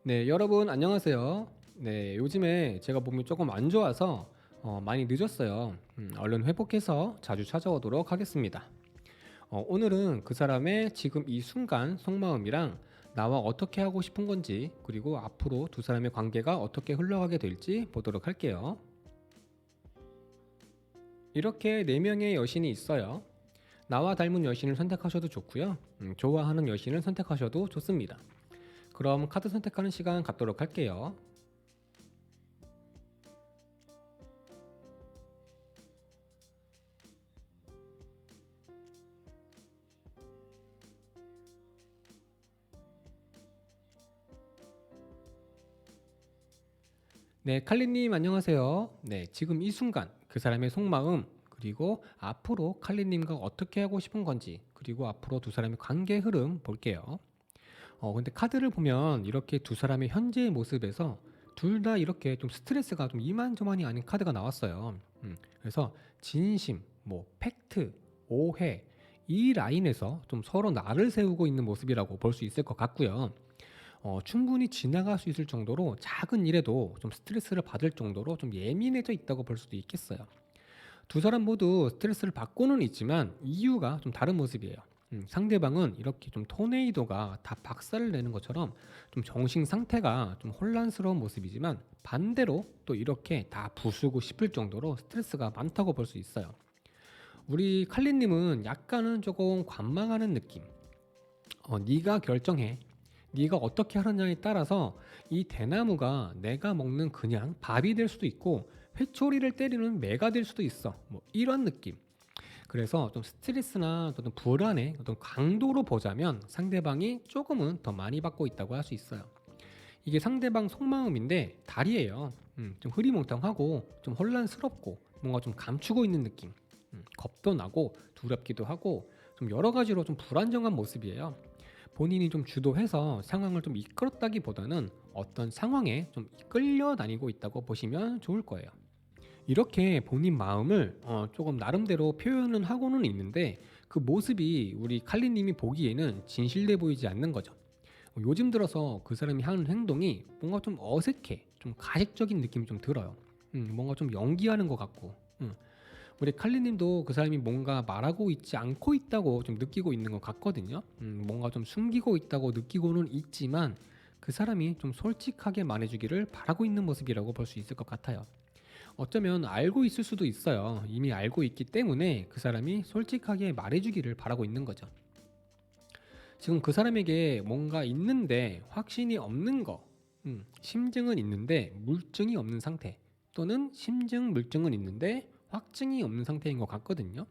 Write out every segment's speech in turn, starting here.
네, 여러분 안녕하세요. 네, 요즘에 제가 몸이 조금 안 좋아서 많이 늦었어요. 얼른 회복해서 자주 찾아오도록 하겠습니다. 오늘은 그 사람의 지금 이 순간 속마음이랑 나와 어떻게 하고 싶은 건지, 그리고 앞으로 두 사람의 관계가 어떻게 흘러가게 될지 보도록 할게요. 이렇게 네 명의 여신이 있어요. 나와 닮은 여신을 선택하셔도 좋고요. 좋아하는 여신을 선택하셔도 좋습니다. 그럼 카드 선택하는 시간 갖도록 할게요. 네, 칼리님 안녕하세요. 네, 지금 이 순간 그 사람의 속마음, 그리고 앞으로 칼리님과 어떻게 하고 싶은 건지, 그리고 앞으로 두 사람의 관계 흐름 볼게요. 근데 카드를 보면 이렇게 두 사람의 현재의 모습에서 둘 다 이렇게 좀 스트레스가 좀 이만저만이 아닌 카드가 나왔어요. 그래서 진심, 뭐 팩트, 오해 이 라인에서 좀 서로 나를 세우고 있는 모습이라고 볼 수 있을 것 같고요. 충분히 지나갈 수 있을 정도로 작은 일에도 좀 스트레스를 받을 정도로 좀 예민해져 있다고 볼 수도 있겠어요. 두 사람 모두 스트레스를 받고는 있지만 이유가 좀 다른 모습이에요. 상대방은 이렇게 좀 토네이도가 다 박살을 내는 것처럼 좀 정신 상태가 좀 혼란스러운 모습이지만 반대로 또 이렇게 다 부수고 싶을 정도로 스트레스가 많다고 볼 수 있어요. 우리 칼리님은 약간은 조금 관망하는 느낌. 네가 결정해. 네가 어떻게 하느냐에 따라서 이 대나무가 내가 먹는 그냥 밥이 될 수도 있고 회초리를 때리는 매가 될 수도 있어. 뭐 이런 느낌. 그래서 좀 스트레스나 어떤 불안의 어떤 강도로 보자면 상대방이 조금은 더 많이 받고 있다고 할 수 있어요. 이게 상대방 속마음인데 달이에요. 좀 흐리멍텅하고 좀 혼란스럽고 뭔가 좀 감추고 있는 느낌. 겁도 나고 두렵기도 하고 좀 여러 가지로 좀 불안정한 모습이에요. 본인이 좀 주도해서 상황을 좀 이끌었다기보다는 어떤 상황에 좀 끌려 다니고 있다고 보시면 좋을 거예요. 이렇게 본인 마음을 조금 나름대로 표현은 하고는 있는데 그 모습이 우리 칼리님이 보기에는 진실돼 보이지 않는 거죠. 요즘 들어서 그 사람이 하는 행동이 뭔가 좀 어색해, 좀 가식적인 느낌이 좀 들어요. 뭔가 좀 연기하는 것 같고. 우리 칼리님도 그 사람이 뭔가 말하고 있지 않고 있다고 좀 느끼고 있는 것 같거든요. 뭔가 좀 숨기고 있다고 느끼고는 있지만 그 사람이 좀 솔직하게 말해주기를 바라고 있는 모습이라고 볼 수 있을 것 같아요. 어쩌면 알고 있을 수도 있어요. 이미 알고 있기 때문에 그 사람이 솔직하게 말해주기를 바라고 있는 거죠. 지금 그 사람에게 뭔가 있는데 확신이 없는 거, 심증은 있는데 물증이 없는 상태, 또는 심증, 물증은 있는데 확증이 없는 상태인 것 같거든요.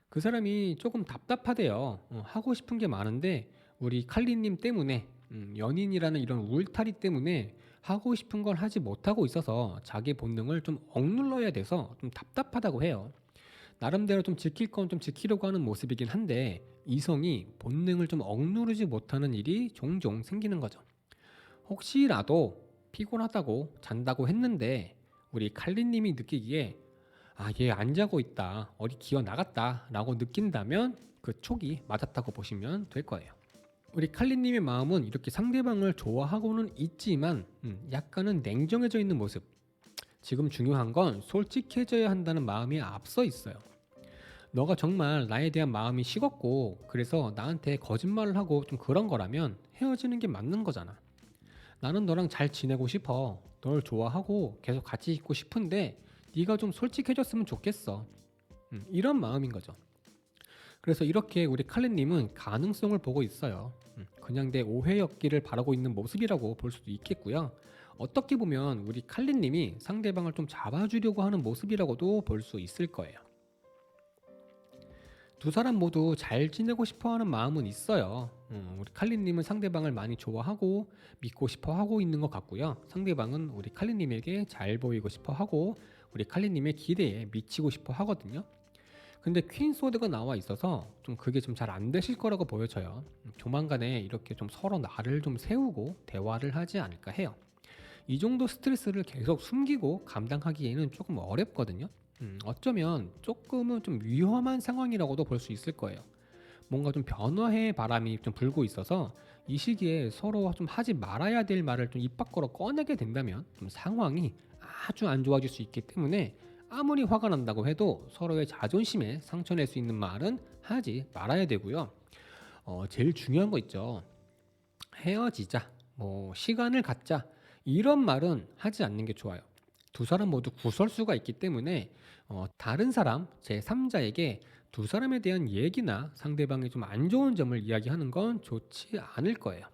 그 사람이 조금 답답하대요. 하고 싶은 게 많은데 우리 칼리님 때문에 연인이라는 이런 울타리 때문에 하고 싶은 걸 하지 못하고 있어서 자기 본능을 좀 억눌러야 돼서 좀 답답하다고 해요. 나름대로 좀 지킬 건 좀 지키려고 하는 모습이긴 한데 이성이 본능을 좀 억누르지 못하는 일이 종종 생기는 거죠. 혹시라도 피곤하다고 잔다고 했는데 우리 칼리님이 느끼기에 얘 안 자고 있다, 어디 기어 나갔다 라고 느낀다면 그 촉이 맞았다고 보시면 될 거예요. 우리 칼리님의 마음은 이렇게 상대방을 좋아하고는 있지만 약간은 냉정해져 있는 모습. 지금 중요한 건 솔직해져야 한다는 마음이 앞서 있어요. 너가 정말 나에 대한 마음이 식었고 그래서 나한테 거짓말을 하고 좀 그런 거라면 헤어지는 게 맞는 거잖아. 나는 너랑 잘 지내고 싶어. 널 좋아하고 계속 같이 있고 싶은데 네가 좀 솔직해졌으면 좋겠어. 이런 마음인 거죠. 그래서 이렇게 우리 칼렌님은 가능성을 보고 있어요. 그냥 내 오해였기를 바라고 있는 모습이라고 볼 수도 있겠고요. 어떻게 보면 우리 칼렌님이 상대방을 좀 잡아주려고 하는 모습이라고도 볼 수 있을 거예요. 두 사람 모두 잘 지내고 싶어 하는 마음은 있어요. 우리 칼리님은 상대방을 많이 좋아하고 믿고 싶어 하고 있는 것 같고요. 상대방은 우리 칼리님에게 잘 보이고 싶어 하고 우리 칼리님의 기대에 미치고 싶어 하거든요. 근데 퀸 소드가 나와 있어서 좀 그게 좀 잘 안 되실 거라고 보여져요. 조만간에 이렇게 좀 서로 나를 좀 세우고 대화를 하지 않을까 해요. 이 정도 스트레스를 계속 숨기고 감당하기에는 조금 어렵거든요. 어쩌면 조금은 좀 위험한 상황이라고도 볼 수 있을 거예요. 뭔가 좀 변화의 바람이 좀 불고 있어서 이 시기에 서로 좀 하지 말아야 될 말을 좀 입 밖으로 꺼내게 된다면 좀 상황이 아주 안 좋아질 수 있기 때문에 아무리 화가 난다고 해도 서로의 자존심에 상처 낼 수 있는 말은 하지 말아야 되고요. 제일 중요한 거 있죠. 헤어지자, 뭐 시간을 갖자 이런 말은 하지 않는 게 좋아요. 두 사람 모두 구설수가 있기 때문에 다른 사람 제3자에게 두 사람에 대한 얘기나 상대방의 좀 안 좋은 점을 이야기하는 건 좋지 않을 거예요.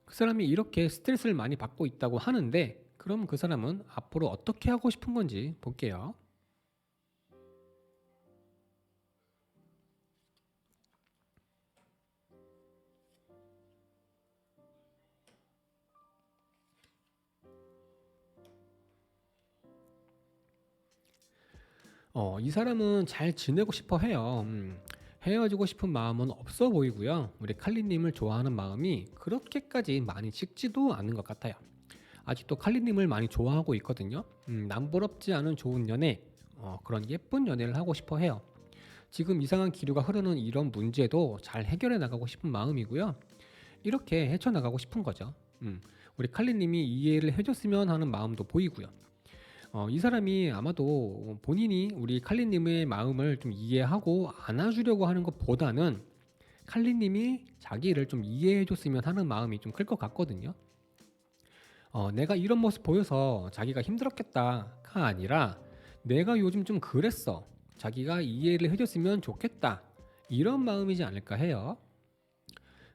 그 사람이 이렇게 스트레스를 많이 받고 있다고 하는데 그럼 그 사람은 앞으로 어떻게 하고 싶은 건지 볼게요. 이 사람은 잘 지내고 싶어 해요. 헤어지고 싶은 마음은 없어 보이고요. 우리 칼리님을 좋아하는 마음이 그렇게까지 많이 식지도 않은 것 같아요. 아직도 칼리님을 많이 좋아하고 있거든요. 남부럽지 않은 좋은 연애, 그런 예쁜 연애를 하고 싶어 해요. 지금 이상한 기류가 흐르는 이런 문제도 잘 해결해 나가고 싶은 마음이고요. 이렇게 헤쳐나가고 싶은 거죠. 우리 칼리님이 이해를 해줬으면 하는 마음도 보이고요. 이 사람이 아마도 본인이 우리 칼리님의 마음을 좀 이해하고 안아주려고 하는 것보다는 칼리님이 자기를 좀 이해해줬으면 하는 마음이 좀 클 것 같거든요. 내가 이런 모습 보여서 자기가 힘들었겠다가 아니라 내가 요즘 좀 그랬어. 자기가 이해를 해줬으면 좋겠다. 이런 마음이지 않을까 해요.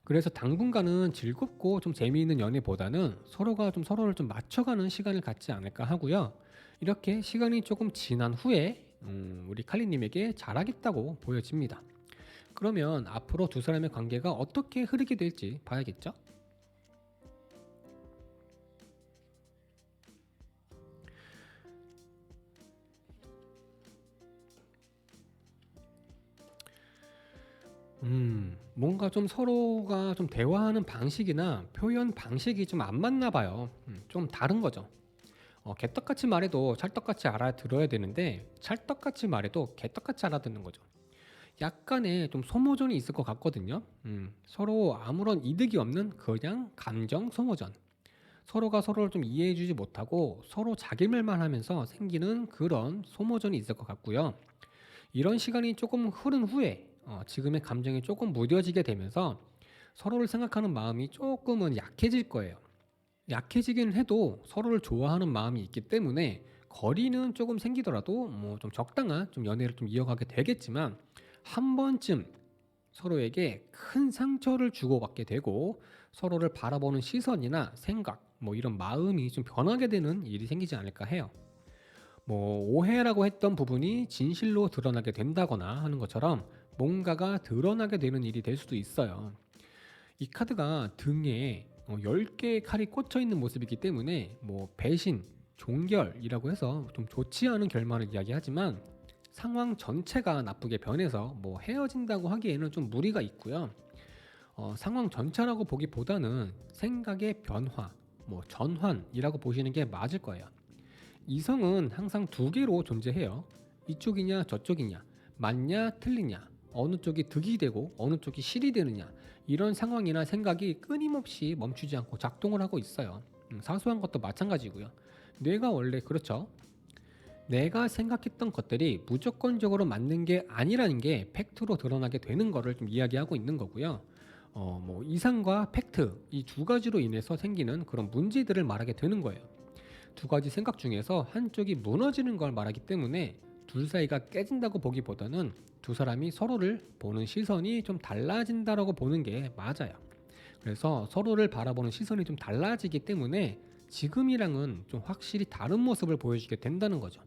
그래서 당분간은 즐겁고 좀 재미있는 연애보다는 서로가 좀 서로를 좀 맞춰가는 시간을 갖지 않을까 하고요. 이렇게 시간이 조금 지난 후에 우리 칼리님에게 잘하겠다고 보여집니다. 그러면 앞으로 두 사람의 관계가 어떻게 흐르게 될지 봐야겠죠? 뭔가 좀 서로가 좀 대화하는 방식이나 표현 방식이 좀 안 맞나 봐요. 좀 다른 거죠. 개떡같이 말해도 찰떡같이 알아들어야 되는데 찰떡같이 말해도 개떡같이 알아듣는 거죠. 약간의 좀 소모전이 있을 것 같거든요. 서로 아무런 이득이 없는 그냥 감정 소모전. 서로가 서로를 좀 이해해주지 못하고 서로 자기 말만 하면서 생기는 그런 소모전이 있을 것 같고요. 이런 시간이 조금 흐른 후에 지금의 감정이 조금 무뎌지게 되면서 서로를 생각하는 마음이 조금은 약해질 거예요. 약해지긴 해도 서로를 좋아하는 마음이 있기 때문에 거리는 조금 생기더라도 뭐 좀 적당한 좀 연애를 좀 이어가게 되겠지만 한 번쯤 서로에게 큰 상처를 주고받게 되고 서로를 바라보는 시선이나 생각 뭐 이런 마음이 좀 변하게 되는 일이 생기지 않을까 해요. 뭐 오해라고 했던 부분이 진실로 드러나게 된다거나 하는 것처럼 뭔가가 드러나게 되는 일이 될 수도 있어요. 이 카드가 등에 10개의 칼이 꽂혀 있는 모습이기 때문에 뭐 배신, 종결이라고 해서 좀 좋지 않은 결말을 이야기하지만 상황 전체가 나쁘게 변해서 뭐 헤어진다고 하기에는 좀 무리가 있고요. 상황 전체라고 보기보다는 생각의 변화, 뭐 전환이라고 보시는 게 맞을 거예요. 이성은 항상 두 개로 존재해요. 이쪽이냐 저쪽이냐, 맞냐 틀리냐, 어느 쪽이 득이 되고 어느 쪽이 실이 되느냐 이런 상황이나 생각이 끊임없이 멈추지 않고 작동을 하고 있어요. 사소한 것도 마찬가지고요. 뇌가 원래 그렇죠. 내가 생각했던 것들이 무조건적으로 맞는 게 아니라는 게 팩트로 드러나게 되는 거를 좀 이야기하고 있는 거고요. 뭐 이상과 팩트 이 두 가지로 인해서 생기는 그런 문제들을 말하게 되는 거예요. 두 가지 생각 중에서 한쪽이 무너지는 걸 말하기 때문에 둘 사이가 깨진다고 보기보다는 두 사람이 서로를 보는 시선이 좀 달라진다라고 보는 게 맞아요. 그래서 서로를 바라보는 시선이 좀 달라지기 때문에 지금이랑은 좀 확실히 다른 모습을 보여주게 된다는 거죠.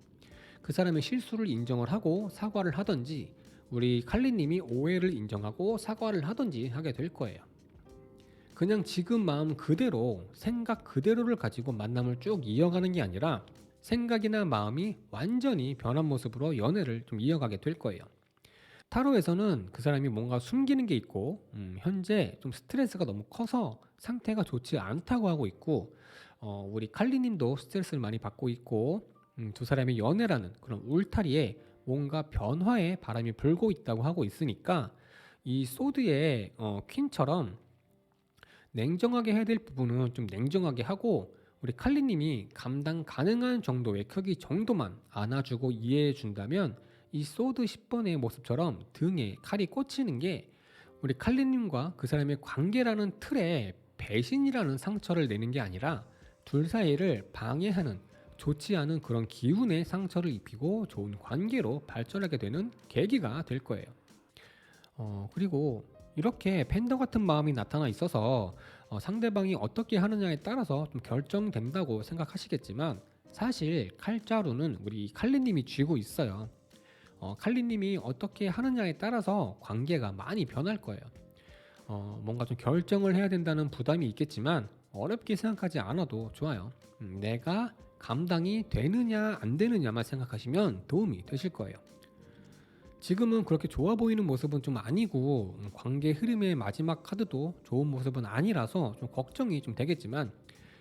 그 사람의 실수를 인정을 하고 사과를 하든지 우리 칼리님이 오해를 인정하고 사과를 하든지 하게 될 거예요. 그냥 지금 마음 그대로 생각 그대로를 가지고 만남을 쭉 이어가는 게 아니라 생각이나 마음이 완전히 변한 모습으로 연애를 좀 이어가게 될 거예요. 타로에서는 그 사람이 뭔가 숨기는 게 있고 현재 좀 스트레스가 너무 커서 상태가 좋지 않다고 하고 있고 우리 칼리님도 스트레스를 많이 받고 있고 두 사람의 연애라는 그런 울타리에 뭔가 변화의 바람이 불고 있다고 하고 있으니까 이 소드의 퀸처럼 냉정하게 해야 될 부분은 좀 냉정하게 하고 우리 칼리님이 감당 가능한 정도의 크기 정도만 안아주고 이해해 준다면 이 소드 10번의 모습처럼 등에 칼이 꽂히는 게 우리 칼리님과 그 사람의 관계라는 틀에 배신이라는 상처를 내는 게 아니라 둘 사이를 방해하는 좋지 않은 그런 기운의 상처를 입히고 좋은 관계로 발전하게 되는 계기가 될 거예요. 그리고 이렇게 팬더 같은 마음이 나타나 있어서 상대방이 어떻게 하느냐에 따라서 좀 결정된다고 생각하시겠지만 사실 칼자루는 우리 칼리님이 쥐고 있어요. 칼리님이 어떻게 하느냐에 따라서 관계가 많이 변할 거예요. 뭔가 좀 결정을 해야 된다는 부담이 있겠지만 어렵게 생각하지 않아도 좋아요. 내가 감당이 되느냐 안 되느냐만 생각하시면 도움이 되실 거예요. 지금은 그렇게 좋아 보이는 모습은 좀 아니고 관계 흐름의 마지막 카드도 좋은 모습은 아니라서 좀 걱정이 좀 되겠지만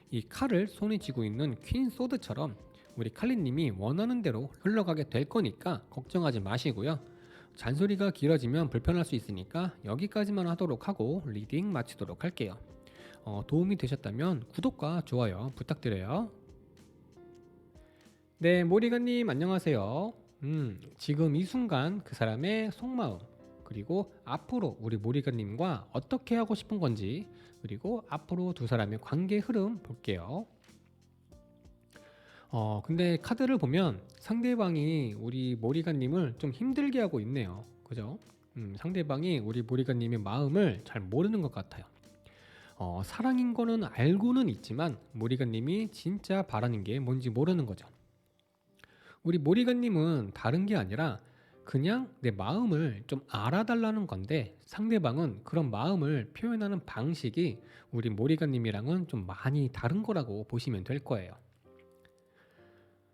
이 칼을 손에 쥐고 있는 퀸 소드처럼 우리 칼리님이 원하는 대로 흘러가게 될 거니까 걱정하지 마시고요. 잔소리가 길어지면 불편할 수 있으니까 여기까지만 하도록 하고 리딩 마치도록 할게요. 도움이 되셨다면 구독과 좋아요 부탁드려요. 네, 모리가님 안녕하세요. 지금 이 순간 그 사람의 속마음, 그리고 앞으로 우리 모리가님과 어떻게 하고 싶은 건지, 그리고 앞으로 두 사람의 관계 흐름 볼게요. 근데 카드를 보면 상대방이 우리 모리가님을 좀 힘들게 하고 있네요. 그죠? 상대방이 우리 모리가님의 마음을 잘 모르는 것 같아요. 사랑인 거는 알고는 있지만 모리가님이 진짜 바라는 게 뭔지 모르는 거죠. 우리 모리가님은 다른 게 아니라 그냥 내 마음을 좀 알아달라는 건데 상대방은 그런 마음을 표현하는 방식이 우리 모리가님이랑은 좀 많이 다른 거라고 보시면 될 거예요.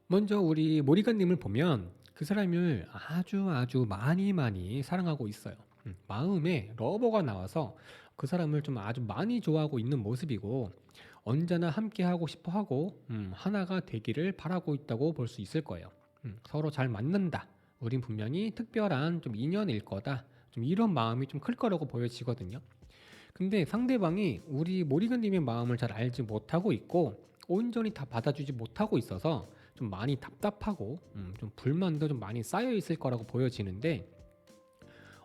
먼저 우리 모리가님을 보면 그 사람을 아주 많이 사랑하고 있어요. 마음에 러버가 나와서 그 사람을 좀 아주 많이 좋아하고 있는 모습이고 언제나 함께 하고 싶어 하고 하나가 되기를 바라고 있다고 볼 수 있을 거예요. 서로 잘 맞는다. 우린 분명히 특별한 좀 인연일 거다. 좀 이런 마음이 좀 클 거라고 보여지거든요. 근데 상대방이 우리 모리가님의 마음을 잘 알지 못하고 있고 온전히 다 받아주지 못하고 있어서 좀 많이 답답하고 좀 불만도 좀 많이 쌓여 있을 거라고 보여지는데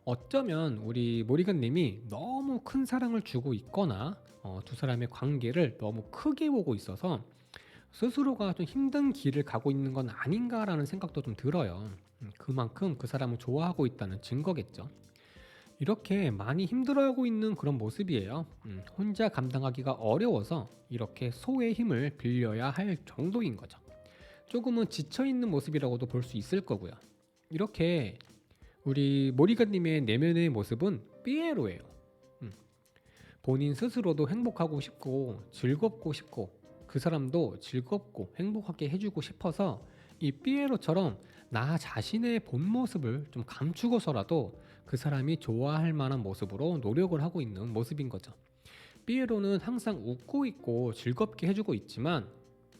어쩌면 우리 모리가님이 너무 큰 사랑을 주고 있거나 두 사람의 관계를 너무 크게 보고 있어서 스스로가 좀 힘든 길을 가고 있는 건 아닌가라는 생각도 좀 들어요. 그만큼 그 사람을 좋아하고 있다는 증거겠죠. 이렇게 많이 힘들어하고 있는 그런 모습이에요. 혼자 감당하기가 어려워서 이렇게 소의 힘을 빌려야 할 정도인 거죠. 조금은 지쳐있는 모습이라고도 볼 수 있을 거고요. 이렇게 우리 모리가님의 내면의 모습은 삐에로예요. 본인 스스로도 행복하고 싶고 즐겁고 싶고 그 사람도 즐겁고 행복하게 해주고 싶어서 이 삐에로처럼 나 자신의 본 모습을 좀 감추고서라도 그 사람이 좋아할 만한 모습으로 노력을 하고 있는 모습인 거죠. 삐에로는 항상 웃고 있고 즐겁게 해주고 있지만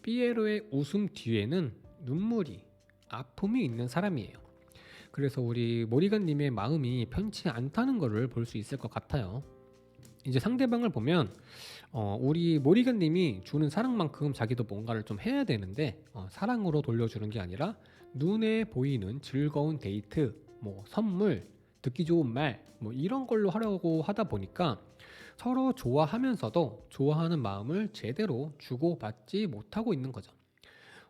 삐에로의 웃음 뒤에는 눈물이, 아픔이 있는 사람이에요. 그래서 우리 모리가님의 마음이 편치 않다는 것을 볼 수 있을 것 같아요. 이제 상대방을 보면 우리 모리가님이 주는 사랑만큼 자기도 뭔가를 좀 해야 되는데 사랑으로 돌려주는 게 아니라 눈에 보이는 즐거운 데이트, 뭐 선물, 듣기 좋은 말, 뭐 이런 걸로 하려고 하다 보니까 서로 좋아하면서도 좋아하는 마음을 제대로 주고받지 못하고 있는 거죠.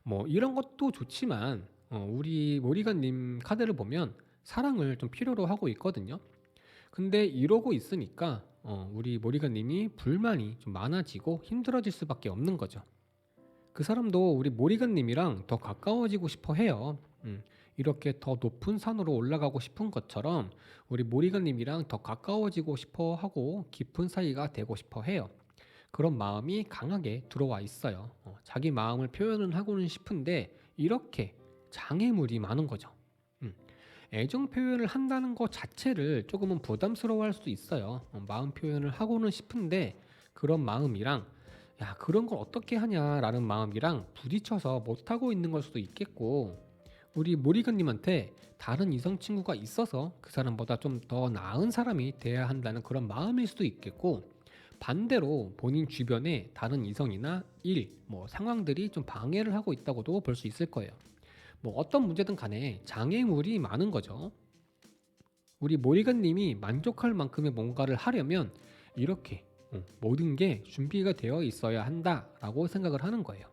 뭐 이런 것도 좋지만 우리 모리가님 카드를 보면 사랑을 좀 필요로 하고 있거든요. 근데 이러고 있으니까 우리 모리가님이 불만이 좀 많아지고 힘들어질 수밖에 없는 거죠. 그 사람도 우리 모리가님이랑 더 가까워지고 싶어 해요. 이렇게 더 높은 산으로 올라가고 싶은 것처럼 우리 모리가님이랑 더 가까워지고 싶어 하고 깊은 사이가 되고 싶어 해요. 그런 마음이 강하게 들어와 있어요. 자기 마음을 표현을 하고는 싶은데 이렇게 장애물이 많은 거죠. 애정 표현을 한다는 것 자체를 조금은 부담스러워할 수도 있어요. 마음 표현을 하고는 싶은데 그런 마음이랑 야 그런 걸 어떻게 하냐라는 마음이랑 부딪혀서 못하고 있는 걸 수도 있겠고 우리 모리건님한테 다른 이성 친구가 있어서 그 사람보다 좀 더 나은 사람이 돼야 한다는 그런 마음일 수도 있겠고, 반대로 본인 주변에 다른 이성이나 일, 상황들이 좀 방해를 하고 있다고도 볼 수 있을 거예요. 어떤 문제든 간에 장애물이 많은 거죠. 우리 모리건님이 만족할 만큼의 뭔가를 하려면 이렇게 모든 게 준비가 되어 있어야 한다라고 생각을 하는 거예요.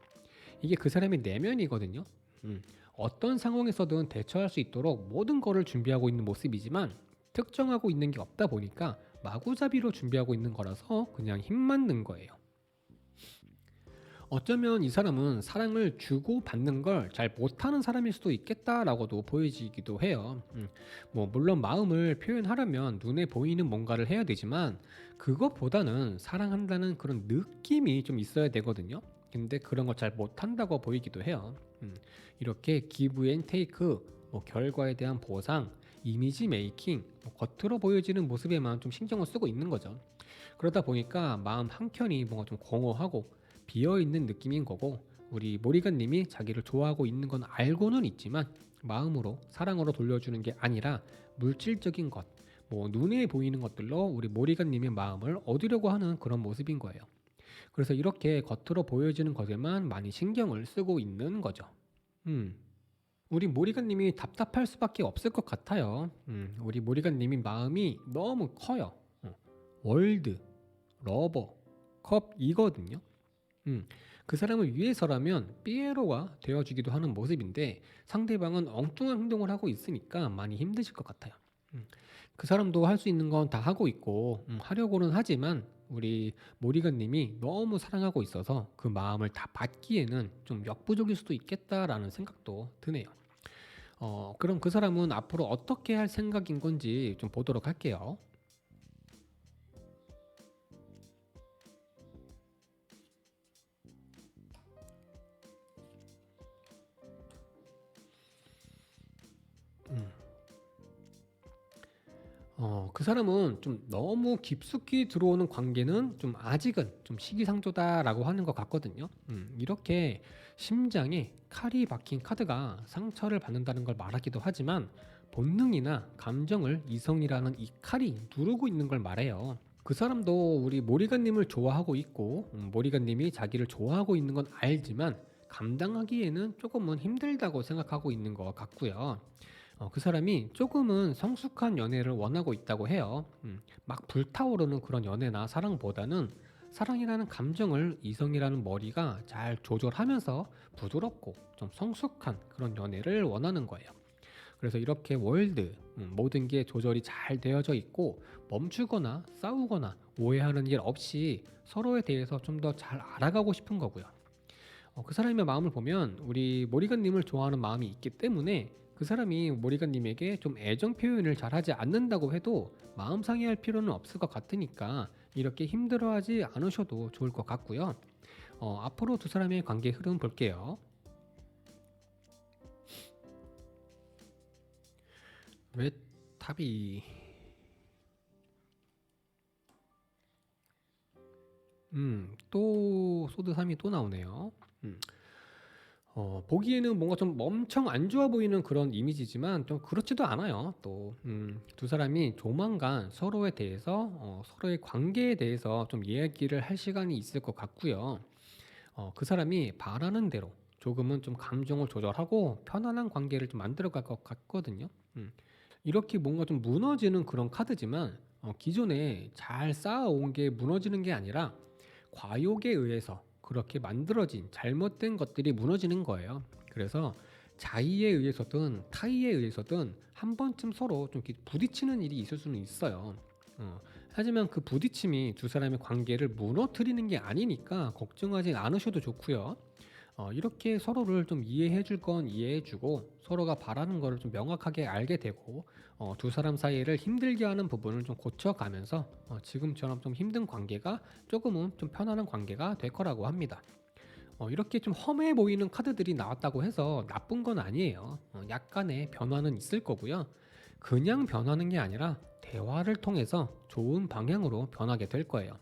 이게 그 사람의 내면이거든요. 음, 어떤 상황에서든 대처할 수 있도록 모든 거를 준비하고 있는 모습이지만 특정하고 있는 게 없다 보니까 마구잡이로 준비하고 있는 거라서 그냥 힘만 는 거예요. 어쩌면 이 사람은 사랑을 주고 받는 걸 잘 못하는 사람일 수도 있겠다라고도 보여지기도 해요. 물론 마음을 표현하려면 눈에 보이는 뭔가를 해야 되지만 그것보다는 사랑한다는 그런 느낌이 좀 있어야 되거든요. 근데 그런 걸 잘 못한다고 보이기도 해요. 이렇게 기브 앤 테이크, 결과에 대한 보상, 이미지 메이킹, 겉으로 보여지는 모습에만 좀 신경을 쓰고 있는 거죠. 그러다 보니까 마음 한켠이 뭔가 좀 공허하고 비어있는 느낌인 거고, 우리 모리건님이 자기를 좋아하고 있는 건 알고는 있지만 마음으로 사랑으로 돌려주는 게 아니라 물질적인 것, 눈에 보이는 것들로 우리 모리건님의 마음을 얻으려고 하는 그런 모습인 거예요. 그래서 이렇게 겉으로 보여지는 것에만 많이 신경을 쓰고 있는 거죠. 우리 모리건님이 답답할 수밖에 없을 것 같아요. 우리 모리건님이 마음이 너무 커요. 월드, 러버, 컵이거든요. 그 사람을 위해서라면 삐에로가 되어주기도 하는 모습인데 상대방은 엉뚱한 행동을 하고 있으니까 많이 힘드실 것 같아요. 그 사람도 할 수 있는 건 다 하고 있고 하려고는 하지만 우리 모리건님이 너무 사랑하고 있어서 그 마음을 다 받기에는 좀 역부족일 수도 있겠다라는 생각도 드네요. 그럼 그 사람은 앞으로 어떻게 할 생각인 건지 좀 보도록 할게요. 그 사람은 좀 너무 깊숙이 들어오는 관계는 좀 아직은 좀 시기상조다라고 하는 것 같거든요. 이렇게 심장에 칼이 박힌 카드가 상처를 받는다는 걸 말하기도 하지만 본능이나 감정을 이성이라는 이 칼이 누르고 있는 걸 말해요. 그 사람도 우리 모리건님을 좋아하고 있고 모리건님이 자기를 좋아하고 있는 건 알지만 감당하기에는 조금은 힘들다고 생각하고 있는 것 같고요. 그 사람이 조금은 성숙한 연애를 원하고 있다고 해요. 막 불타오르는 그런 연애나 사랑보다는 사랑이라는 감정을 이성이라는 머리가 잘 조절하면서 부드럽고 좀 성숙한 그런 연애를 원하는 거예요. 그래서 이렇게 월드, 모든 게 조절이 잘 되어져 있고 멈추거나 싸우거나 오해하는 일 없이 서로에 대해서 좀 더 잘 알아가고 싶은 거고요. 그 사람의 마음을 보면 우리 모리건님을 좋아하는 마음이 있기 때문에 그 사람이 모리건님에게 좀 애정 표현을 잘하지 않는다고 해도 마음 상해할 필요는 없을 것 같으니까 이렇게 힘들어하지 않으셔도 좋을 것 같고요. 앞으로 두 사람의 관계 흐름 볼게요. 왜 탑이 또 소드 3이 또 나오네요. 보기에는 뭔가 좀 엄청 안 좋아 보이는 그런 이미지지만 좀 그렇지도 않아요. 또, 두 사람이 조만간 서로에 대해서, 서로의 관계에 대해서 좀 이야기를 할 시간이 있을 것 같고요. 그 사람이 바라는 대로 조금은 좀 감정을 조절하고 편안한 관계를 좀 만들어 갈 것 같거든요. 이렇게 뭔가 좀 무너지는 그런 카드지만, 기존에 잘 쌓아온 게 무너지는 게 아니라 과욕에 의해서 그렇게 만들어진 잘못된 것들이 무너지는 거예요. 그래서 자의에 의해서든 타의에 의해서든 한 번쯤 서로 좀 이렇게 부딪히는 일이 있을 수는 있어요. 하지만 그 부딪힘이 두 사람의 관계를 무너뜨리는 게 아니니까 걱정하지 않으셔도 좋고요. 이렇게 서로를 좀 이해해 줄 건 이해해 주고 서로가 바라는 거를 좀 명확하게 알게 되고 두 사람 사이를 힘들게 하는 부분을 좀 고쳐가면서 지금처럼 좀 힘든 관계가 조금은 좀 편안한 관계가 될 거라고 합니다. 이렇게 좀 험해 보이는 카드들이 나왔다고 해서 나쁜 건 아니에요. 약간의 변화는 있을 거고요. 그냥 변하는 게 아니라 대화를 통해서 좋은 방향으로 변하게 될 거예요.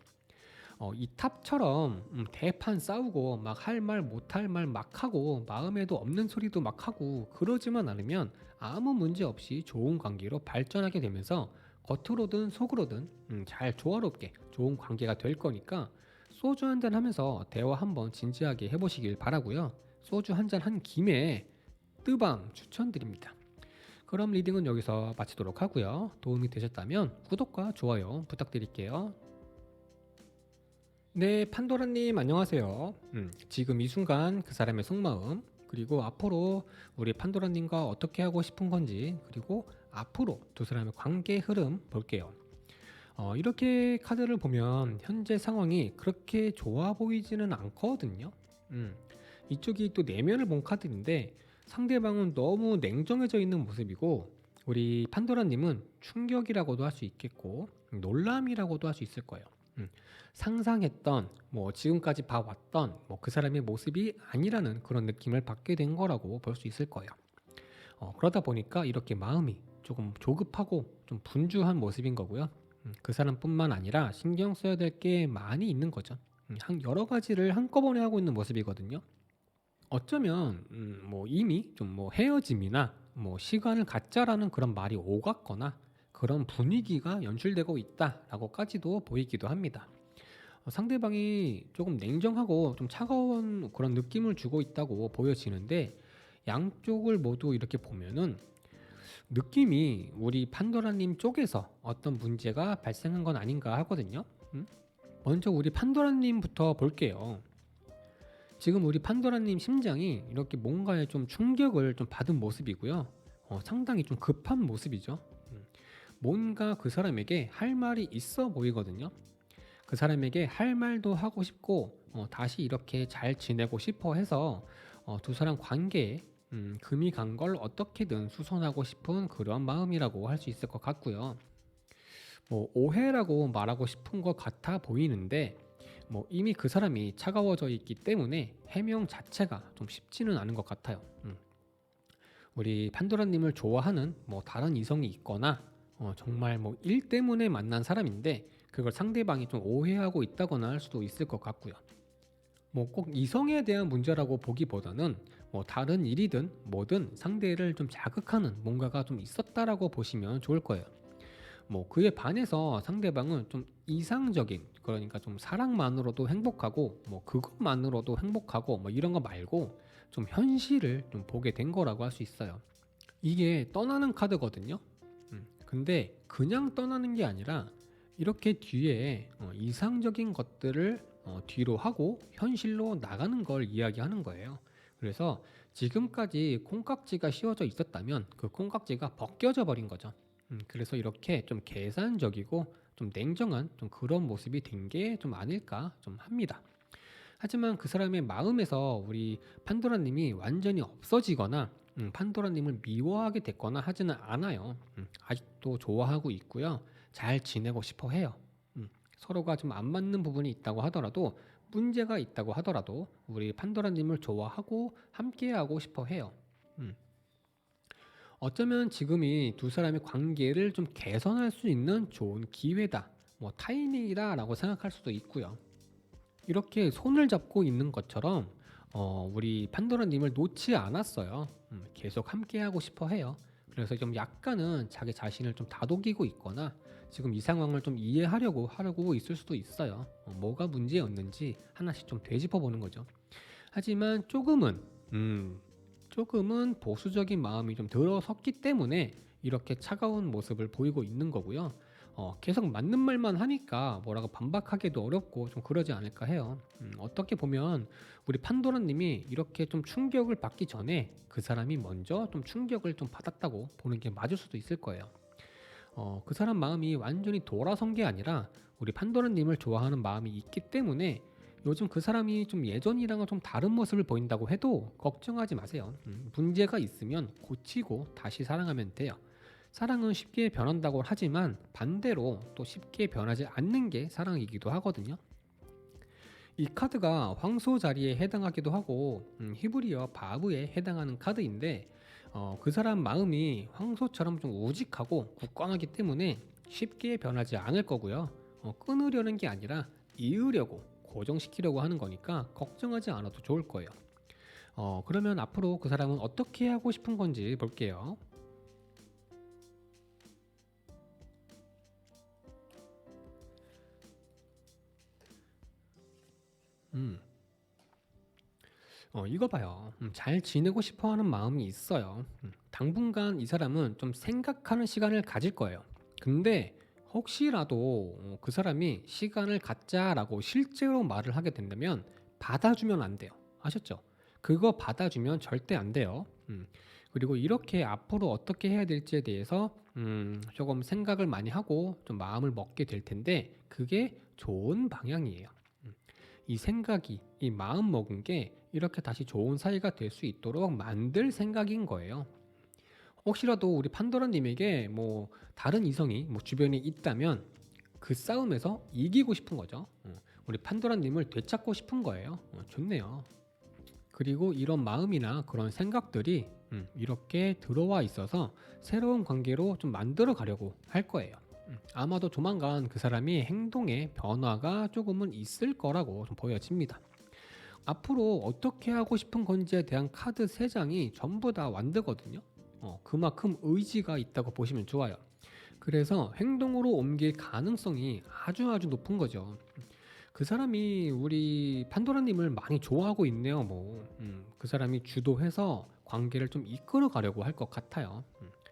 이 탑처럼 대판 싸우고 막 할 말 못할 말 막 하고 마음에도 없는 소리도 막 하고 그러지만 않으면 아무 문제 없이 좋은 관계로 발전하게 되면서 겉으로든 속으로든 잘 조화롭게 좋은 관계가 될 거니까 소주 한잔 하면서 대화 한번 진지하게 해보시길 바라고요. 소주 한잔 한 김에 뜨방 추천드립니다. 그럼 리딩은 여기서 마치도록 하고요. 도움이 되셨다면 구독과 좋아요 부탁드릴게요. 네, 판도라님 안녕하세요. 지금 이 순간 그 사람의 속마음, 그리고 앞으로 우리 판도라님과 어떻게 하고 싶은 건지, 그리고 앞으로 두 사람의 관계 흐름 볼게요. 이렇게 카드를 보면 현재 상황이 그렇게 좋아 보이지는 않거든요. 음, 이쪽이 또 내면을 본 카드인데 상대방은 너무 냉정해져 있는 모습이고 우리 판도라님은 충격이라고도 할 수 있겠고 놀람이라고도 할 수 있을 거예요. 음, 상상했던 뭐 지금까지 봐왔던 뭐 그 사람의 모습이 아니라는 그런 느낌을 받게 된 거라고 볼 수 있을 거예요. 그러다 보니까 이렇게 마음이 조금 조급하고 좀 분주한 모습인 거고요. 그 사람뿐만 아니라 신경 써야 될 게 많이 있는 거죠. 한 여러 가지를 한꺼번에 하고 있는 모습이거든요. 어쩌면 뭐 이미 좀 뭐 헤어짐이나 뭐 시간을 갖자라는 그런 말이 오갔거나 그런 분위기가 연출되고 있다라고까지도 보이기도 합니다. 상대방이 조금 냉정하고 좀 차가운 그런 느낌을 주고 있다고 보여지는데 양쪽을 모두 이렇게 보면은 느낌이 우리 판도라님 쪽에서 어떤 문제가 발생한 건 아닌가 하거든요. 먼저 우리 판도라님부터 볼게요. 지금 우리 판도라님 심장이 이렇게 뭔가에 좀 충격을 좀 받은 모습이고요. 상당히 좀 급한 모습이죠. 뭔가 그 사람에게 할 말이 있어 보이거든요. 그 사람에게 할 말도 하고 싶고 다시 이렇게 잘 지내고 싶어 해서 두 사람 관계에 금이 간 걸 어떻게든 수선하고 싶은 그런 마음이라고 할 수 있을 것 같고요. 뭐 오해라고 말하고 싶은 것 같아 보이는데 뭐 이미 그 사람이 차가워져 있기 때문에 해명 자체가 좀 쉽지는 않은 것 같아요. 우리 판도라님을 좋아하는 뭐 다른 이성이 있거나 정말 뭐 일 때문에 만난 사람인데 그걸 상대방이 좀 오해하고 있다거나 할 수도 있을 것 같고요. 뭐 꼭 이성에 대한 문제라고 보기보다는 뭐 다른 일이든 뭐든 상대를 좀 자극하는 뭔가가 좀 있었다라고 보시면 좋을 거예요. 뭐 그에 반해서 상대방은 좀 이상적인 그러니까 좀 사랑만으로도 행복하고 뭐 그것만으로도 행복하고 뭐 이런 거 말고 좀 현실을 좀 보게 된 거라고 할 수 있어요. 이게 떠나는 카드거든요. 근데 그냥 떠나는 게 아니라 이렇게 뒤에 이상적인 것들을 뒤로 하고 현실로 나가는 걸 이야기하는 거예요. 그래서 지금까지 콩깍지가 씌워져 있었다면 그 콩깍지가 벗겨져 버린 거죠. 그래서 이렇게 좀 계산적이고 좀 냉정한 좀 그런 모습이 된 게 좀 아닐까 좀 합니다. 하지만 그 사람의 마음에서 우리 판도라님이 완전히 없어지거나 판도라님을 미워하게 됐거나 하지는 않아요. 아직도 좋아하고 있고요. 잘 지내고 싶어 해요. 서로가 좀 안 맞는 부분이 있다고 하더라도 문제가 있다고 하더라도 우리 판도라님을 좋아하고 함께하고 싶어 해요. 음. 어쩌면 지금이 두 사람의 관계를 좀 개선할 수 있는 좋은 기회다, 뭐 타이밍이다라고 생각할 수도 있고요. 이렇게 손을 잡고 있는 것처럼 우리 판도라님을 놓지 않았어요. 계속 함께하고 싶어 해요. 그래서 좀 약간은 자기 자신을 좀 다독이고 있거나 지금 이 상황을 좀 이해하려고 하려고 있을 수도 있어요. 뭐가 문제였는지 하나씩 좀 되짚어 보는 거죠. 하지만 조금은 보수적인 마음이 좀 들어섰기 때문에 이렇게 차가운 모습을 보이고 있는 거고요. 계속 맞는 말만 하니까 뭐라고 반박하기도 어렵고 좀 그러지 않을까 해요. 어떻게 보면 우리 판도라님이 이렇게 좀 충격을 받기 전에 그 사람이 먼저 좀 충격을 좀 받았다고 보는 게 맞을 수도 있을 거예요. 그 사람 마음이 완전히 돌아선 게 아니라 우리 판도라님을 좋아하는 마음이 있기 때문에 요즘 그 사람이 좀 예전이랑은 좀 다른 모습을 보인다고 해도 걱정하지 마세요. 문제가 있으면 고치고 다시 사랑하면 돼요. 사랑은 쉽게 변한다고 하지만 반대로 또 쉽게 변하지 않는 게 사랑이기도 하거든요. 이 카드가 황소 자리에 해당하기도 하고 히브리어 바브에 해당하는 카드인데 그 사람 마음이 황소처럼 좀 우직하고 굳건하기 때문에 쉽게 변하지 않을 거고요. 끊으려는 게 아니라 이으려고 고정시키려고 하는 거니까 걱정하지 않아도 좋을 거예요. 그러면 앞으로 그 사람은 어떻게 하고 싶은 건지 볼게요. 음, 이거 봐요. 잘 지내고 싶어 하는 마음이 있어요. 당분간 이 사람은 좀 생각하는 시간을 가질 거예요. 근데 혹시라도 그 사람이 시간을 갖자라고 실제로 말을 하게 된다면 받아주면 안 돼요. 아셨죠? 그거 받아주면 절대 안 돼요. 그리고 이렇게 앞으로 어떻게 해야 될지에 대해서 조금 생각을 많이 하고 좀 마음을 먹게 될 텐데 그게 좋은 방향이에요. 음. 이 생각이 이 마음 먹은 게 이렇게 다시 좋은 사이가 될 수 있도록 만들 생각인 거예요. 혹시라도 우리 판도라님에게 뭐 다른 이성이 뭐 주변에 있다면 그 싸움에서 이기고 싶은 거죠. 우리 판도라님을 되찾고 싶은 거예요. 좋네요. 그리고 이런 마음이나 그런 생각들이 이렇게 들어와 있어서 새로운 관계로 좀 만들어 가려고 할 거예요. 아마도 조만간 그 사람이 행동에 변화가 조금은 있을 거라고 좀 보여집니다. 앞으로 어떻게 하고 싶은 건지에 대한 카드 3장이 전부 다 완드거든요. 그만큼 의지가 있다고 보시면 좋아요. 그래서 행동으로 옮길 가능성이 아주 아주 높은 거죠. 그 사람이 우리 판도라님을 많이 좋아하고 있네요. 뭐, 그 사람이 주도해서 관계를 좀 이끌어 가려고 할 것 같아요.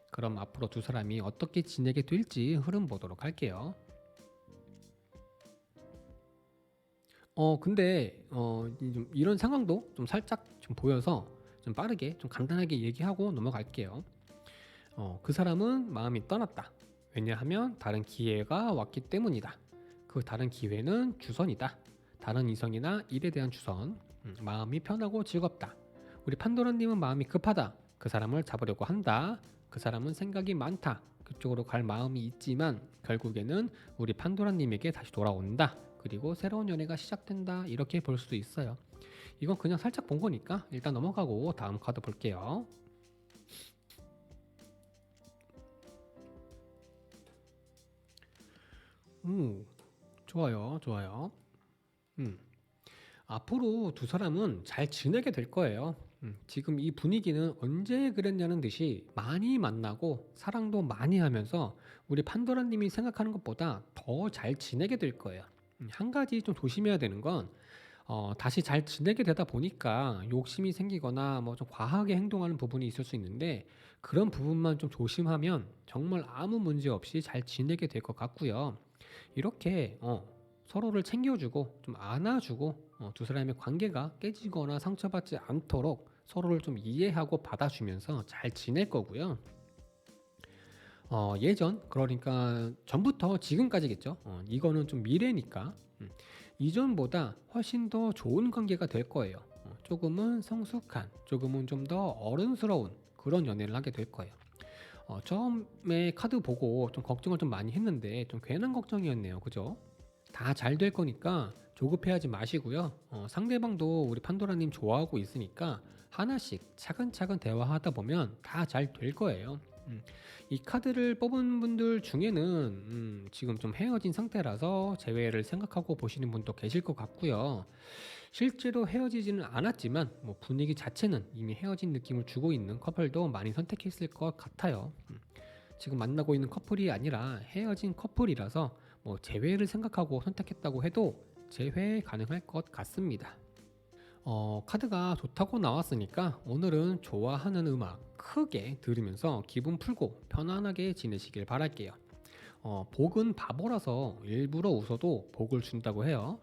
그럼 앞으로 두 사람이 어떻게 지내게 될지 흐름 보도록 할게요. 근데 좀 이런 상황도 좀 살짝 좀 보여서 좀 빠르게 좀 간단하게 얘기하고 넘어갈게요. 그 사람은 마음이 떠났다. 왜냐하면 다른 기회가 왔기 때문이다. 그 다른 기회는 주선이다. 다른 이성이나 일에 대한 주선. 마음이 편하고 즐겁다. 우리 판도라님은 마음이 급하다. 그 사람을 잡으려고 한다. 그 사람은 생각이 많다. 그쪽으로 갈 마음이 있지만 결국에는 우리 판도라님에게 다시 돌아온다. 그리고 새로운 연애가 시작된다. 이렇게 볼 수도 있어요. 이건 그냥 살짝 본 거니까 일단 넘어가고 다음 카드 볼게요. 음, 좋아요, 좋아요. 음, 앞으로 두 사람은 잘 지내게 될 거예요. 지금 이 분위기는 언제 그랬냐는 듯이 많이 만나고 사랑도 많이 하면서 우리 판도라님이 생각하는 것보다 더 잘 지내게 될 거예요. 한 가지 좀 조심해야 되는 건 다시 잘 지내게 되다 보니까 욕심이 생기거나 뭐 좀 과하게 행동하는 부분이 있을 수 있는데 그런 부분만 좀 조심하면 정말 아무 문제 없이 잘 지내게 될 것 같고요. 이렇게 서로를 챙겨주고 좀 안아주고 두 사람의 관계가 깨지거나 상처받지 않도록 서로를 좀 이해하고 받아주면서 잘 지낼 거고요. 예전 그러니까 전부터 지금까지겠죠. 이거는 좀 미래니까 이전보다 훨씬 더 좋은 관계가 될 거예요. 조금은 성숙한, 조금은 좀 더 어른스러운 그런 연애를 하게 될 거예요. 처음에 카드 보고 좀 걱정을 좀 많이 했는데 좀 괜한 걱정이었네요. 그죠? 다 잘 될 거니까 조급해하지 마시고요. 상대방도 우리 판도라님 좋아하고 있으니까 하나씩 차근차근 대화하다 보면 다 잘 될 거예요. 이 카드를 뽑은 분들 중에는 지금 좀 헤어진 상태라서 재회를 생각하고 보시는 분도 계실 것 같고요. 실제로 헤어지지는 않았지만 뭐 분위기 자체는 이미 헤어진 느낌을 주고 있는 커플도 많이 선택했을 것 같아요. 지금 만나고 있는 커플이 아니라 헤어진 커플이라서 뭐 재회를 생각하고 선택했다고 해도 재회 가능할 것 같습니다. 카드가 좋다고 나왔으니까 오늘은 좋아하는 음악 크게 들으면서 기분 풀고 편안하게 지내시길 바랄게요. 복은 바보라서 일부러 웃어도 복을 준다고 해요.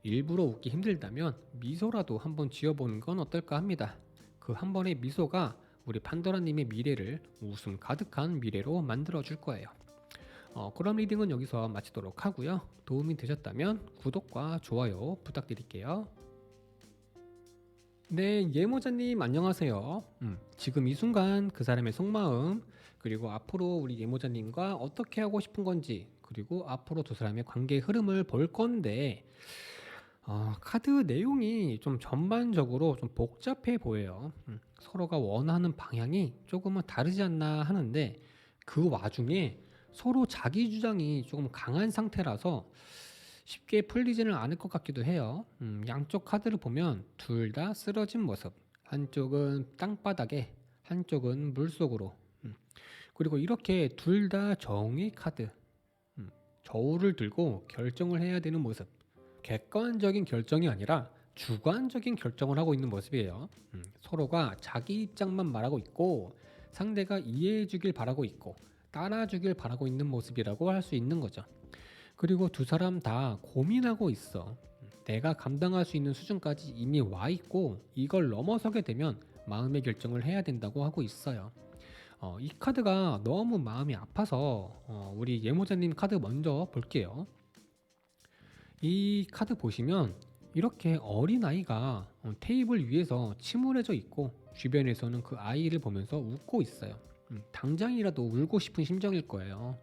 일부러 웃기 힘들다면 미소라도 한번 지어보는 건 어떨까 합니다. 그 한 번의 미소가 우리 판도라님의 미래를 웃음 가득한 미래로 만들어 줄 거예요. 그럼 리딩은 여기서 마치도록 하고요. 도움이 되셨다면 구독과 좋아요 부탁드릴게요. 네, 예모자님 안녕하세요. 지금 이 순간 그 사람의 속마음, 그리고 앞으로 우리 예모자님과 어떻게 하고 싶은 건지, 그리고 앞으로 두 사람의 관계 흐름을 볼 건데, 카드 내용이 좀 전반적으로 좀 복잡해 보여요. 서로가 원하는 방향이 조금은 다르지 않나 하는데, 그 와중에 서로 자기 주장이 조금 강한 상태라서 쉽게 풀리지는 않을 것 같기도 해요. 양쪽 카드를 보면 둘 다 쓰러진 모습. 한쪽은 땅바닥에, 한쪽은 물속으로. 그리고 이렇게 둘 다 정의 카드. 저울을 들고 결정을 해야 되는 모습. 객관적인 결정이 아니라 주관적인 결정을 하고 있는 모습이에요. 서로가 자기 입장만 말하고 있고 상대가 이해해 주길 바라고 있고 따라 주길 바라고 있는 모습이라고 할 수 있는 거죠. 그리고 두 사람 다 고민하고 있어. 내가 감당할 수 있는 수준까지 이미 와 있고 이걸 넘어서게 되면 마음의 결정을 해야 된다고 하고 있어요. 이 카드가 너무 마음이 아파서 우리 예모자님 카드 먼저 볼게요. 이 카드 보시면 이렇게 어린아이가 테이블 위에서 침울해져 있고 주변에서는 그 아이를 보면서 웃고 있어요. 당장이라도 울고 싶은 심정일 거예요.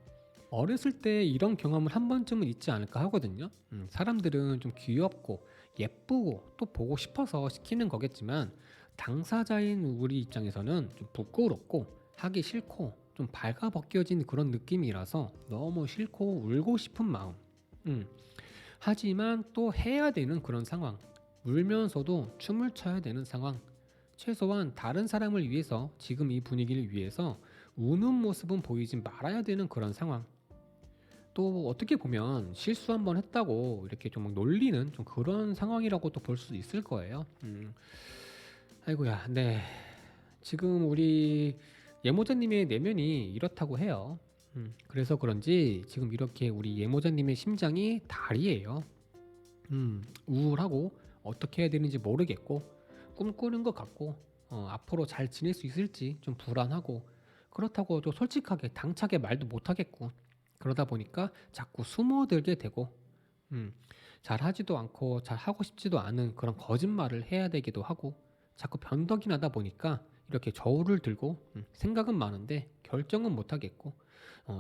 어렸을 때 이런 경험을 한 번쯤은 있지 않을까 하거든요. 사람들은 좀 귀엽고 예쁘고 또 보고 싶어서 시키는 거겠지만 당사자인 우리 입장에서는 좀 부끄럽고 하기 싫고 좀 발가벗겨진 그런 느낌이라서 너무 싫고 울고 싶은 마음. 하지만 또 해야 되는 그런 상황. 울면서도 춤을 춰야 되는 상황. 최소한 다른 사람을 위해서 지금 이 분위기를 위해서 우는 모습은 보이지 말아야 되는 그런 상황. 또 어떻게 보면 실수 한번 했다고 이렇게 좀 막 놀리는 좀 그런 상황이라고 또 볼 수 있을 거예요. 아이고야, 네. 지금 우리 예모자님의 내면이 이렇다고 해요. 그래서 그런지 지금 이렇게 우리 예모자님의 심장이 달이에요. 우울하고 어떻게 해야 되는지 모르겠고 꿈꾸는 것 같고 앞으로 잘 지낼 수 있을지 좀 불안하고 그렇다고 또 솔직하게 당차게 말도 못하겠고 그러다 보니까 자꾸 숨어들게 되고 잘 하지도 않고 잘 하고 싶지도 않은 그런 거짓말을 해야 되기도 하고 자꾸 변덕이 나다 보니까 이렇게 저울을 들고 생각은 많은데 결정은 못하겠고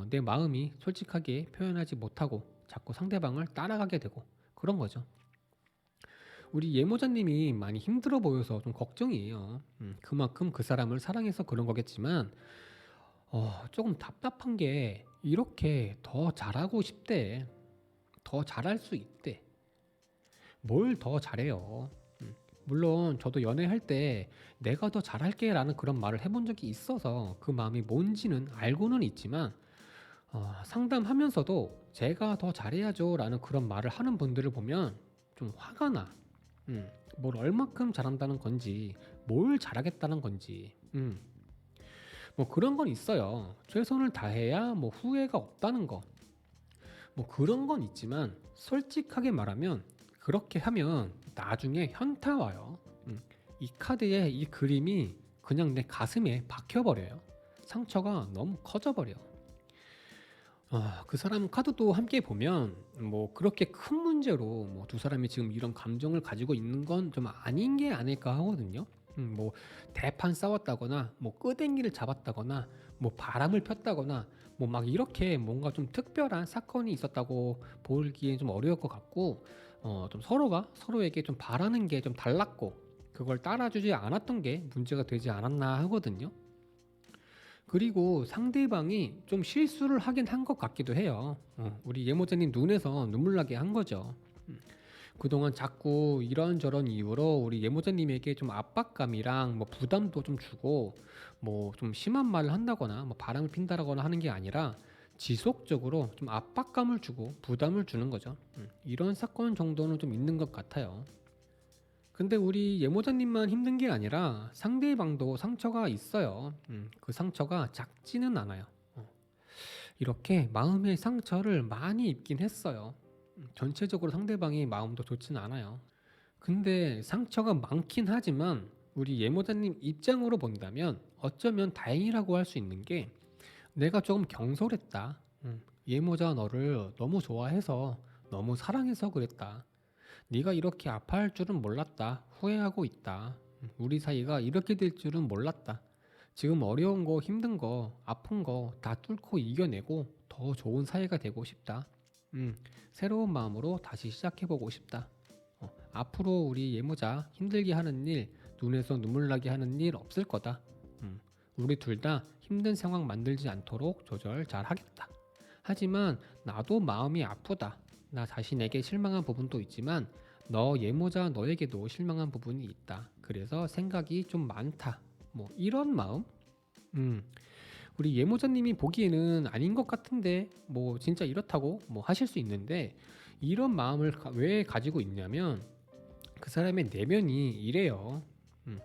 내 마음이 솔직하게 표현하지 못하고 자꾸 상대방을 따라가게 되고 그런 거죠. 우리 예모자님이 많이 힘들어 보여서 좀 걱정이에요. 그만큼 그 사람을 사랑해서 그런 거겠지만 조금 답답한 게 이렇게 더 잘하고 싶대. 더 잘할 수 있대. 뭘 더 잘해요. 물론 저도 연애할 때 내가 더 잘할게 라는 그런 말을 해본 적이 있어서 그 마음이 뭔지는 알고는 있지만 상담하면서도 제가 더 잘해야죠 라는 그런 말을 하는 분들을 보면 좀 화가 나. 뭘 얼마큼 잘한다는 건지 뭘 잘하겠다는 건지 뭐 그런 건 있어요. 최선을 다해야 뭐 후회가 없다는 거. 뭐 그런 건 있지만 솔직하게 말하면 그렇게 하면 나중에 현타 와요. 이 카드의 이 그림이 그냥 내 가슴에 박혀버려요. 상처가 너무 커져버려. 그 사람 카드도 함께 보면 뭐 그렇게 큰 문제로 뭐 두 사람이 지금 이런 감정을 가지고 있는 건 좀 아닌 게 아닐까 하거든요. 뭐 대판 싸웠다거나 뭐 끄댕이를 잡았다거나 뭐 바람을 폈다거나 뭐 막 이렇게 뭔가 좀 특별한 사건이 있었다고 보기엔 좀 어려울 것 같고 좀 서로가 서로에게 좀 바라는 게 좀 달랐고 그걸 따라주지 않았던 게 문제가 되지 않았나 하거든요. 그리고 상대방이 좀 실수를 하긴 한 것 같기도 해요. 우리 예모자님 눈에서 눈물 나게 한 거죠. 그동안 자꾸 이런저런 이유로 우리 예모자님에게 좀 압박감이랑 뭐 부담도 좀 주고 뭐 좀 심한 말을 한다거나 뭐 바람을 핀다거나 하는 게 아니라 지속적으로 좀 압박감을 주고 부담을 주는 거죠. 이런 사건 정도는 좀 있는 것 같아요. 근데 우리 예모자님만 힘든 게 아니라 상대방도 상처가 있어요. 그 상처가 작지는 않아요. 이렇게 마음의 상처를 많이 입긴 했어요. 전체적으로 상대방이 마음도 좋진 않아요. 근데 상처가 많긴 하지만 우리 예모자님 입장으로 본다면 어쩌면 다행이라고 할 수 있는 게 내가 조금 경솔했다. 예모자 너를 너무 좋아해서 너무 사랑해서 그랬다. 네가 이렇게 아파할 줄은 몰랐다. 후회하고 있다. 우리 사이가 이렇게 될 줄은 몰랐다. 지금 어려운 거, 힘든 거, 아픈 거 다 뚫고 이겨내고 더 좋은 사이가 되고 싶다. 새로운 마음으로 다시 시작해보고 싶다. 앞으로 우리 예모자 힘들게 하는 일, 눈에서 눈물 나게 하는 일 없을 거다. 우리 둘 다 힘든 상황 만들지 않도록 조절 잘 하겠다. 하지만 나도 마음이 아프다. 나 자신에게 실망한 부분도 있지만 너 예모자 너에게도 실망한 부분이 있다. 그래서 생각이 좀 많다. 뭐 이런 마음? 음, 우리 예모자님이 보기에는 아닌 것 같은데 뭐 진짜 이렇다고 뭐 하실 수 있는데 이런 마음을 왜 가지고 있냐면 그 사람의 내면이 이래요. 음,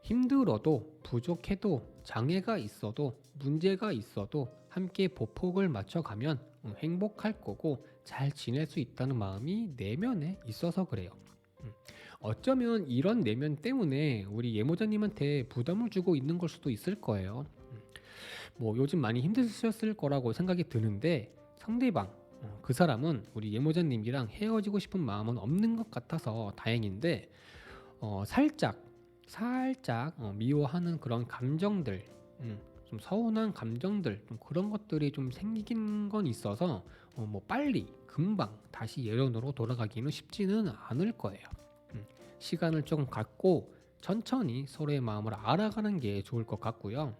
힘들어도 부족해도 장애가 있어도 문제가 있어도 함께 보폭을 맞춰가면 행복할 거고 잘 지낼 수 있다는 마음이 내면에 있어서 그래요. 음, 어쩌면 이런 내면 때문에 우리 예모자님한테 부담을 주고 있는 걸 수도 있을 거예요. 뭐 요즘 많이 힘드셨을 거라고 생각이 드는데 상대방 그 사람은 우리 예모자님이랑 헤어지고 싶은 마음은 없는 것 같아서 다행인데 살짝 미워하는 그런 감정들, 좀 서운한 감정들, 좀 그런 것들이 좀 생기긴 건 있어서 뭐 빨리 금방 다시 예전으로 돌아가기는 쉽지는 않을 거예요. 시간을 조금 갖고 천천히 서로의 마음을 알아가는 게 좋을 것 같고요.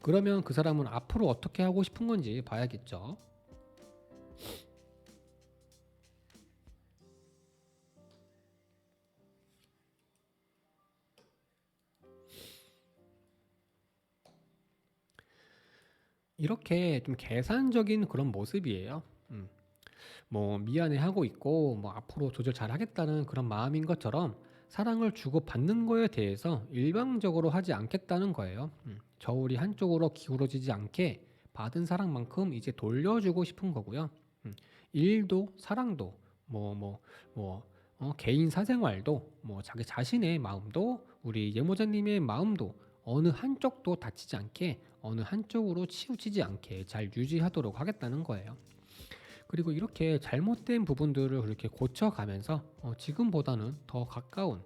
그러면 그 사람은 앞으로 어떻게 하고 싶은 건지 봐야겠죠. 이렇게 좀 계산적인 그런 모습이에요. 뭐 미안해하고 있고 뭐 앞으로 조절 잘하겠다는 그런 마음인 것처럼 사랑을 주고받는 거에 대해서 일방적으로 하지 않겠다는 거예요. 저울이 한쪽으로 기울어지지 않게 받은 사랑만큼 이제 돌려주고 싶은 거고요. 일도 사랑도 개인 사생활도 뭐 자기 자신의 마음도 우리 예모자님의 마음도 어느 한쪽도 다치지 않게 어느 한쪽으로 치우치지 않게 잘 유지하도록 하겠다는 거예요. 그리고 이렇게 잘못된 부분들을 그렇게 고쳐가면서 지금보다는 더 가까운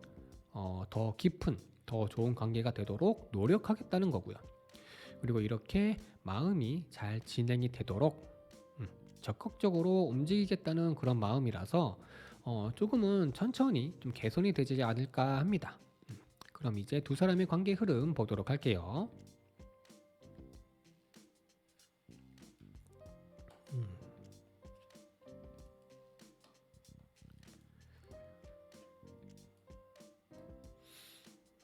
더 깊은 더 좋은 관계가 되도록 노력하겠다는 거고요. 그리고 이렇게 마음이 잘 진행이 되도록 적극적으로 움직이겠다는 그런 마음이라서 조금은 천천히 좀 개선이 되지 않을까 합니다. 그럼 이제 두 사람의 관계 흐름 보도록 할게요.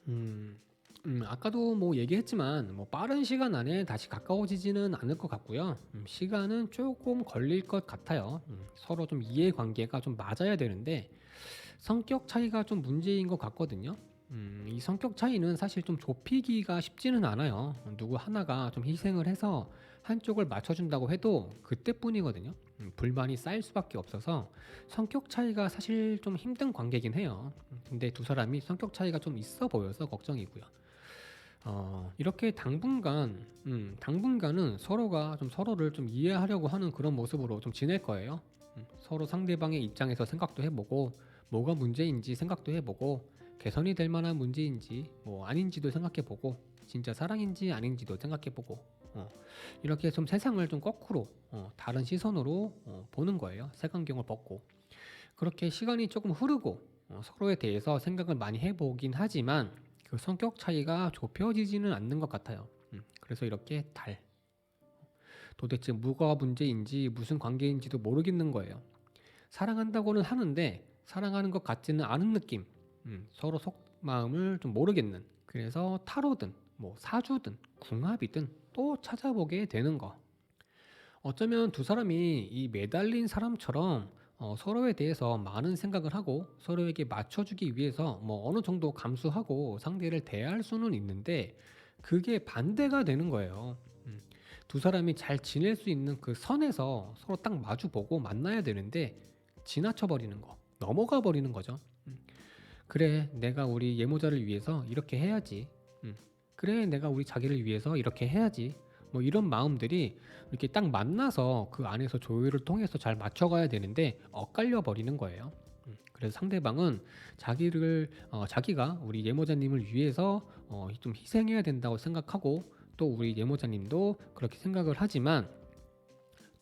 음, 음, 아까도 뭐 얘기했지만 뭐 빠른 시간 안에 다시 가까워지지는 않을 것 같고요. 시간은 조금 걸릴 것 같아요. 서로 좀 이해관계가 좀 맞아야 되는데 성격 차이가 좀 문제인 것 같거든요. 이 성격 차이는 사실 좀 좁히기가 쉽지는 않아요. 누구 하나가 좀 희생을 해서 한쪽을 맞춰준다고 해도 그때뿐이거든요. 불만이 쌓일 수밖에 없어서 성격 차이가 사실 좀 힘든 관계긴 해요. 근데 두 사람이 성격 차이가 좀 있어 보여서 걱정이고요. 이렇게 당분간은 서로가 좀 서로를 좀 이해하려고 하는 그런 모습으로 좀 지낼 거예요. 서로 상대방의 입장에서 생각도 해보고, 뭐가 문제인지 생각도 해보고, 개선이 될 만한 문제인지, 뭐 아닌지도 생각해보고, 진짜 사랑인지 아닌지도 생각해보고, 이렇게 좀 세상을 좀 거꾸로, 다른 시선으로 보는 거예요. 색안경을 벗고. 그렇게 시간이 조금 흐르고, 서로에 대해서 생각을 많이 해보긴 하지만, 그 성격 차이가 좁혀지지는 않는 것 같아요. 그래서 이렇게 도대체 뭐가 문제인지 무슨 관계인지도 모르겠는 거예요. 사랑한다고는 하는데 사랑하는 것 같지는 않은 느낌. 서로 속마음을 좀 모르겠는. 그래서 타로든 뭐 사주든 궁합이든 또 찾아보게 되는 거. 어쩌면 두 사람이 이 매달린 사람처럼 서로에 대해서 많은 생각을 하고 서로에게 맞춰주기 위해서 뭐 어느 정도 감수하고 상대를 대할 수는 있는데 그게 반대가 되는 거예요. 음, 두 사람이 잘 지낼 수 있는 그 선에서 서로 딱 마주보고 만나야 되는데 지나쳐 버리는 거, 넘어가 버리는 거죠. 그래, 내가 우리 예모자를 위해서 이렇게 해야지. 그래, 내가 우리 자기를 위해서 이렇게 해야지. 뭐 이런 마음들이 이렇게 딱 만나서 그 안에서 조율을 통해서 잘 맞춰가야 되는데 엇갈려 버리는 거예요. 그래서 상대방은 자기가 우리 예모자님을 위해서 좀 희생해야 된다고 생각하고 또 우리 예모자님도 그렇게 생각을 하지만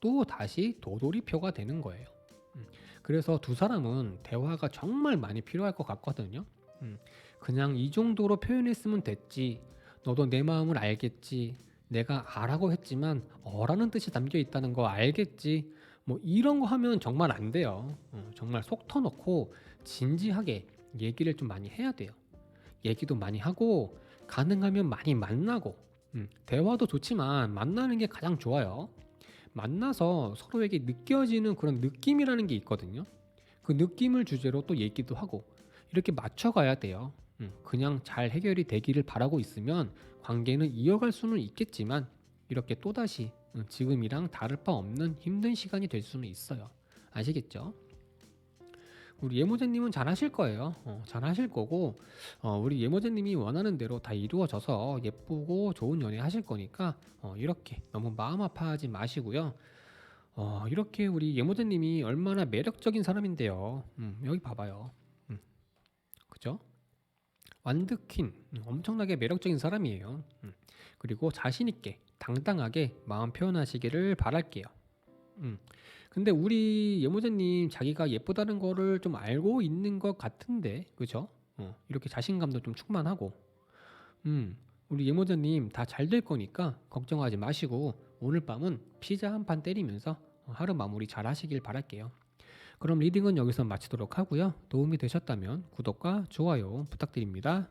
또 다시 도돌이표가 되는 거예요. 그래서 두 사람은 대화가 정말 많이 필요할 것 같거든요. 그냥 이 정도로 표현했으면 됐지. 너도 내 마음을 알겠지. 내가 아라고 했지만 어라는 뜻이 담겨 있다는 거 알겠지. 뭐 이런 거 하면 정말 안 돼요. 정말 속 터놓고 진지하게 얘기를 좀 많이 해야 돼요. 얘기도 많이 하고 가능하면 많이 만나고 대화도 좋지만 만나는 게 가장 좋아요. 만나서 서로에게 느껴지는 그런 느낌이라는 게 있거든요. 그 느낌을 주제로 또 얘기도 하고 이렇게 맞춰가야 돼요. 그냥 잘 해결이 되기를 바라고 있으면 관계는 이어갈 수는 있겠지만 이렇게 또다시 지금이랑 다를 바 없는 힘든 시간이 될 수는 있어요. 아시겠죠? 우리 예모제님은 잘하실 거예요. 잘하실 거고 우리 예모제님이 원하는 대로 다 이루어져서 예쁘고 좋은 연애 하실 거니까 이렇게 너무 마음 아파하지 마시고요. 이렇게 우리 예모제님이 얼마나 매력적인 사람인데요. 여기 봐봐요. 그죠? 완드퀸 엄청나게 매력적인 사람이에요. 그리고 자신 있게 당당하게 마음 표현하시기를 바랄게요. 음. 근데 우리 예모자님 자기가 예쁘다는 거를 좀 알고 있는 것 같은데, 그죠? 이렇게 자신감도 좀 충만하고, 우리 예모자님 다 잘 될 거니까 걱정하지 마시고 오늘 밤은 피자 한 판 때리면서 하루 마무리 잘 하시길 바랄게요. 그럼 리딩은 여기서 마치도록 하고요. 도움이 되셨다면 구독과 좋아요 부탁드립니다.